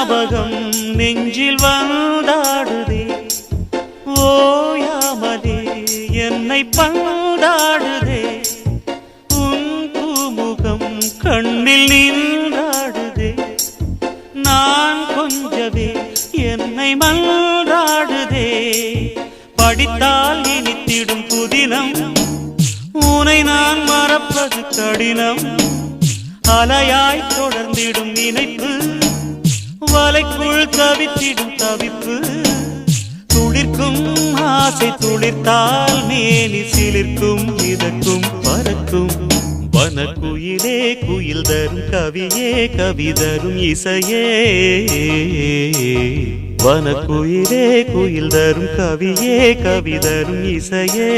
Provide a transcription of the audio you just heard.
ஞாபகம் நெஞ்சில் வந்தாடுதே ஓயாமலே என்னை பந்தாடுதே உன் பூமுகம் கண்ணில் நின்றாடுதே நான் கொஞ்சவே என்னை மன்றாடுதே படித்தால் இனித்திடும் புதினம் உனை நான் மறப்பது கடினம் அலையாய் தொடர்ந்திடும் நினைப்பு வலைக்குள் தவித்திடும் தவிப்பு துளிர்க்கும் ஆசை துளிர்த்தால் மேனி சிலிர்க்கும் இதற்கும் பறக்கும் வனக்குயிலே குயில் தரும் கவியே கவி தரும் இசையே வனக்குயிலே குயில் தரும் கவியே கவி தரும் இசையே